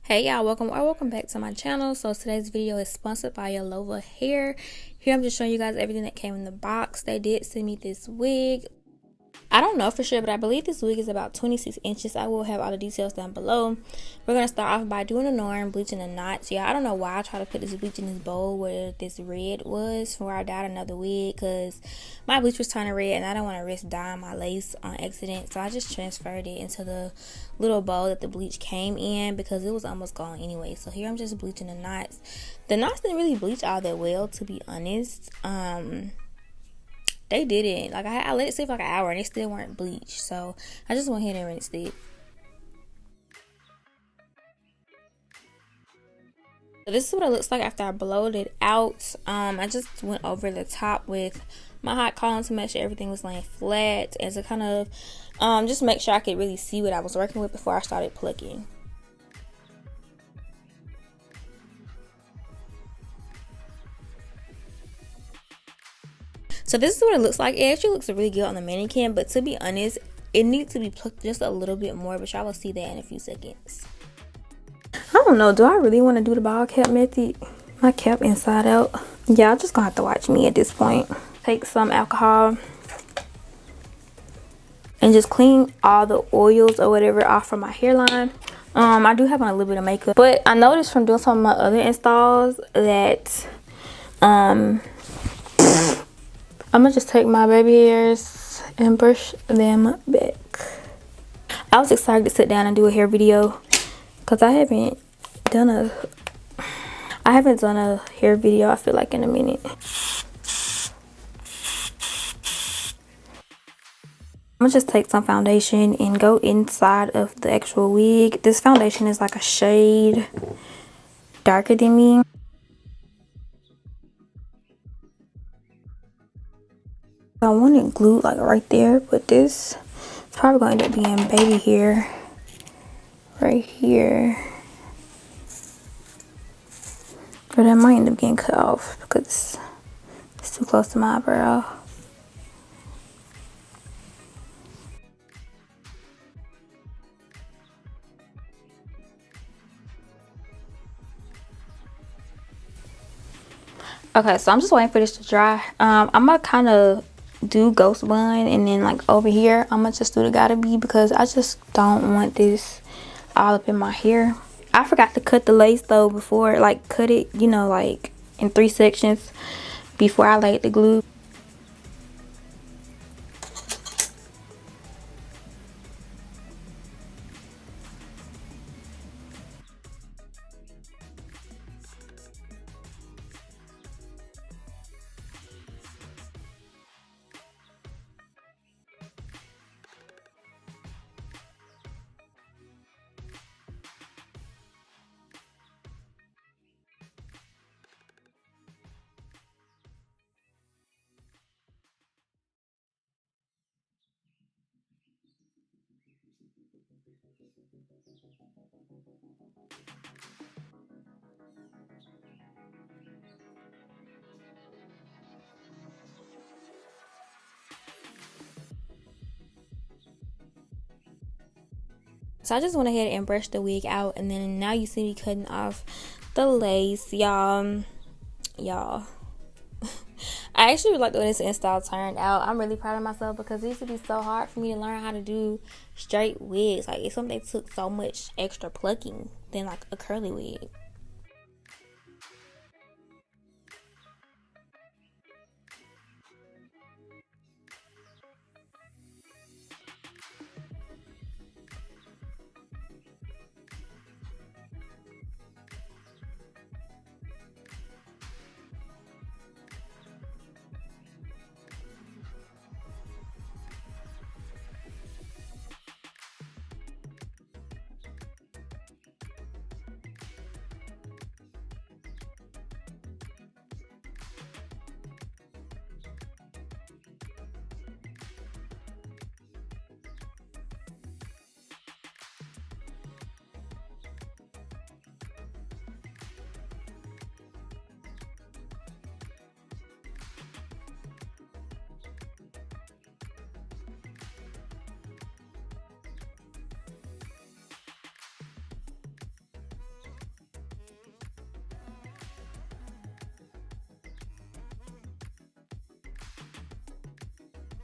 Hey y'all, welcome back to my channel. So today's video is sponsored by Yolova hair. Here I'm just showing you guys everything that came in the box. They did send me this wig. I don't know for sure, but I believe this wig is about 26 inches. I will have all the details down below. We're going to start off by doing a norm, bleaching the knots. Yeah, I don't know why I tried to put this bleach in this bowl where this red was from where I dyed another wig, because my bleach was turning red and I don't want to risk dyeing my lace on accident. So I just transferred it into the little bowl that the bleach came in because it was almost gone anyway. So here I'm just bleaching the knots. The knots didn't really bleach all that well, to be honest. They didn't. Like, I let it sit for like an hour and they still weren't bleached. So I just went ahead and rinsed it. So this is what it looks like after I blowed it out. I just went over the top with my hot cotton to make sure everything was laying flat and to kind of just make sure I could really see what I was working with before I started plucking. So this is what it looks like. It actually looks really good on the mannequin, but to be honest, it needs to be plucked just a little bit more, but y'all will see that in a few seconds. I don't know, do I really want to do the ball cap method? My cap inside out. Y'all just gonna have to watch me at this point. Take some alcohol and just clean all the oils or whatever off from my hairline. I do have on a little bit of makeup, but I noticed from doing some of my other installs that I'm gonna just take my baby hairs and brush them back. I was excited to sit down and do a hair video because I haven't done a hair video, I feel like, in a minute. I'm gonna just take some foundation and go inside of the actual wig. This foundation is like a shade darker than me. I want it glued like right there, but this is probably going to end up being baby hair right here. But that might end up getting cut off because it's too close to my eyebrow. Okay, so I'm just waiting for this to dry. I'm gonna kind of do ghost bun, and then like over here I'm gonna just do the gotta be because I just don't want this all up in my hair. I forgot to cut the lace though before, like cut it, you know, like in 3 sections before I laid the glue. So I just went ahead and brushed the wig out, and then now you see me cutting off the lace, y'all. I actually like the way this install turned out. I'm really proud of myself because it used to be so hard for me to learn how to do straight wigs. Like, it's something that took so much extra plucking than like a curly wig.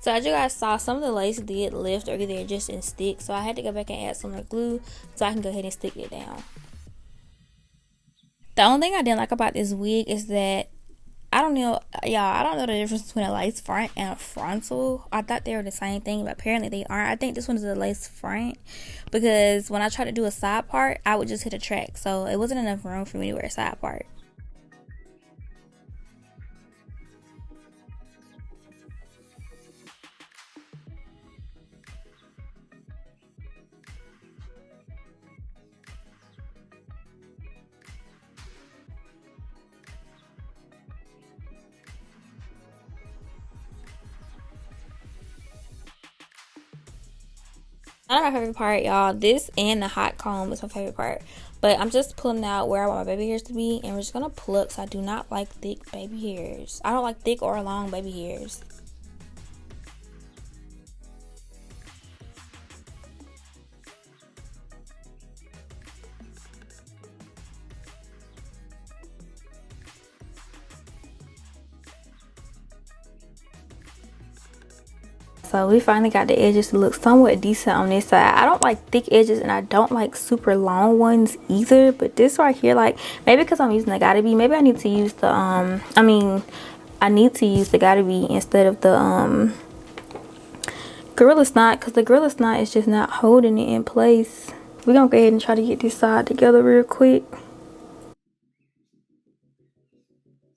So as you guys saw, some of the lace did lift or they're just in stick. So I had to go back and add some more glue so I can go ahead and stick it down. The only thing I didn't like about this wig is that I don't know, y'all. I don't know the difference between a lace front and a frontal. I thought they were the same thing, but apparently they aren't. I think this one is a lace front because when I tried to do a side part, I would just hit a track, so it wasn't enough room for me to wear a side part. Not my favorite part, y'all. This and the hot comb is my favorite part. But I'm just pulling out where I want my baby hairs to be. And we're just going to pluck. So I do not like thick baby hairs. I don't like thick or long baby hairs. So we finally got the edges to look somewhat decent on this side. I don't like thick edges and I don't like super long ones either. But this right here, like, maybe because I'm using the Gotta Be, maybe I need to use the, I need to use the Gotta Be instead of the, Gorilla Snot, because the Gorilla Snot is just not holding it in place. We're going to go ahead and try to get this side together real quick.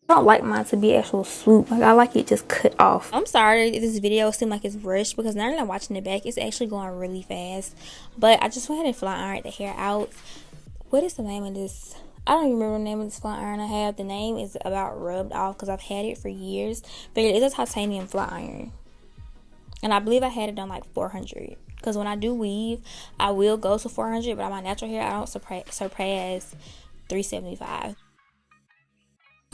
I don't like mine to be actual swoop. Like, I like it just cut off. I'm sorry if this video seems like it's rushed because now that I'm watching the back, it's actually going really fast. But I just went ahead and flat ironed the hair out. What is the name of this? I don't even remember the name of this flat iron I have. The name is about rubbed off because I've had it for years. But it is a titanium flat iron. And I believe I had it on like 400. Because when I do weave, I will go to 400. But on my natural hair, I don't surpass 375.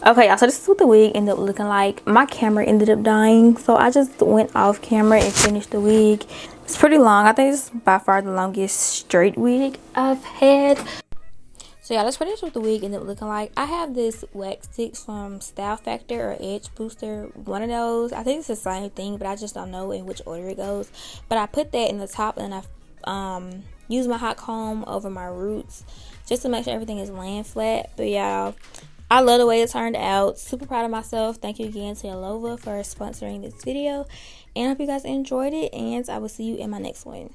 Okay, y'all, so this is what the wig ended up looking like. My camera ended up dying, so I just went off camera and finished the wig. It's pretty long. I think this is by far the longest straight wig I've had. So yeah, that's pretty much what the wig ended up looking like. I have this wax sticks from Style Factor or Edge Booster, one of those. I think it's the same thing, but I just don't know in which order it goes. But I put that in the top and I use my hot comb over my roots just to make sure everything is laying flat. But y'all, I love the way it turned out. Super proud of myself. Thank you again to Yolova for sponsoring this video. And I hope you guys enjoyed it. And I will see you in my next one.